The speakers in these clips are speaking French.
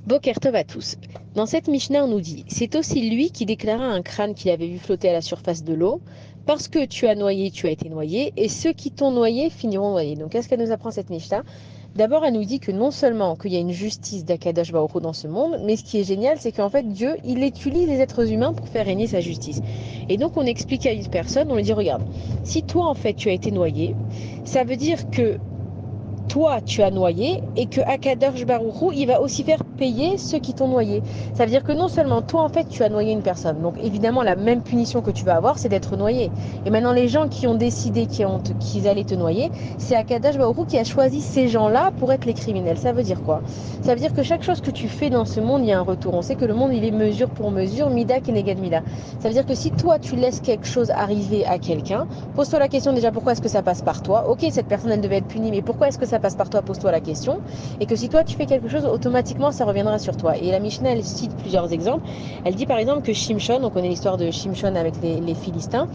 Boker Tov à tous. Dans cette Mishnah, on nous dit, c'est aussi lui qui déclara un crâne qu'il avait vu flotter à la surface de l'eau. Parce que tu as noyé, tu as été noyé, et ceux qui t'ont noyé finiront noyés. Donc, qu'est-ce qu'elle nous apprend cette Mishnah? D'abord, elle nous dit que non seulement qu'il y a une justice d'Akadosh Baruch Hu dans ce monde, mais ce qui est génial, c'est qu'en fait, Dieu, il utilise les êtres humains pour faire régner sa justice. Et donc, on explique à une personne, on lui dit, regarde, si toi, en fait, tu as été noyé, ça veut dire que toi tu as noyé et que Akadosh Baruch Hu, il va aussi faire payer ceux qui t'ont noyé. Ça veut dire que non seulement toi en fait tu as noyé une personne, donc évidemment la même punition que tu vas avoir c'est d'être noyé. Et maintenant les gens qui ont décidé qu'ils allaient te noyer, c'est Akadosh Baruch Hu qui a choisi ces gens-là pour être les criminels. Ça veut dire quoi? Ça veut dire que chaque chose que tu fais dans ce monde, il y a un retour. On sait que le monde il est mesure pour mesure, mida keneged mida. Ça veut dire que si toi tu laisses quelque chose arriver à quelqu'un, pose-toi la question déjà pourquoi est-ce que ça passe par toi? Ok, cette personne elle devait être punie, mais pourquoi est-ce que ça passe par toi? Pose-toi la question. Et que si toi tu fais quelque chose, automatiquement ça reviendra sur toi. Et la Mishnah elle cite plusieurs exemples. Elle dit par exemple que Shimshon, on connaît l'histoire de Shimshon avec les Philistins,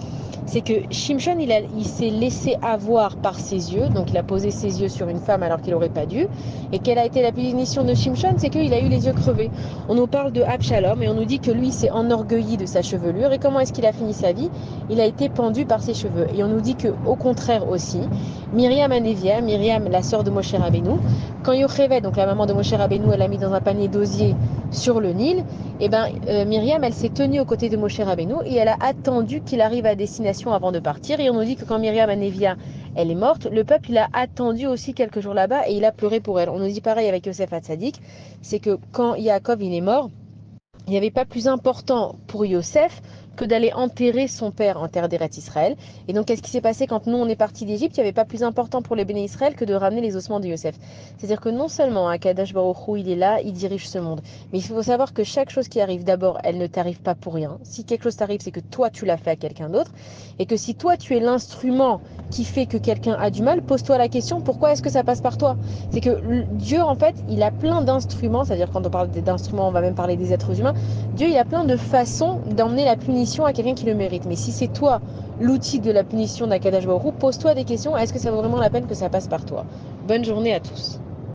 c'est que Shimshon il s'est laissé avoir par ses yeux, donc il a posé ses yeux sur une femme alors qu'il n'aurait pas dû. Et quelle a été la punition de Shimshon? C'est qu'il a eu les yeux crevés. On nous parle de Abshalom et on nous dit que lui s'est enorgueilli de sa chevelure. Et comment est-ce qu'il a fini sa vie? Il a été pendu par ses cheveux. Et on nous dit qu'au contraire aussi, Myriam Anevia, Myriam la sœur de Moshe Rabbeinu, quand Yocheved, donc la maman de Moshe Rabbeinu, elle l'a mis dans un panier d'osier sur le Nil, et Myriam, elle s'est tenue aux côtés de Moshe Rabbeinu et elle a attendu qu'il arrive à destination avant de partir. Et on nous dit que quand Myriam Anevia, elle est morte, le peuple, il a attendu aussi quelques jours là-bas et il a pleuré pour elle. On nous dit pareil avec Yosef Hatzadik, c'est que quand Yaakov, il est mort, il n'y avait pas plus important pour Yosef que d'aller enterrer son père en terre d'Eretz Israël. Et donc, qu'est-ce qui s'est passé quand nous, on est partis d'Égypte? Il n'y avait pas plus important pour les béné Israël que de ramener les ossements de Yosef. C'est-à-dire que non seulement Akadosh Baruch Hu, il est là, il dirige ce monde, mais il faut savoir que chaque chose qui arrive, d'abord, elle ne t'arrive pas pour rien. Si quelque chose t'arrive, c'est que toi, tu l'as fait à quelqu'un d'autre. Et que si toi, tu es l'instrument qui fait que quelqu'un a du mal, pose-toi la question, pourquoi est-ce que ça passe par toi? C'est que Dieu, en fait, il a plein d'instruments, c'est-à-dire quand on parle d'instruments, on va même parler des êtres humains. Dieu, il a plein de façons d'emmener la punition à quelqu'un qui le mérite. Mais si c'est toi l'outil de la punition d'Akadash Baruch Hu, pose-toi des questions. Est-ce que ça vaut vraiment la peine que ça passe par toi? Bonne journée à tous.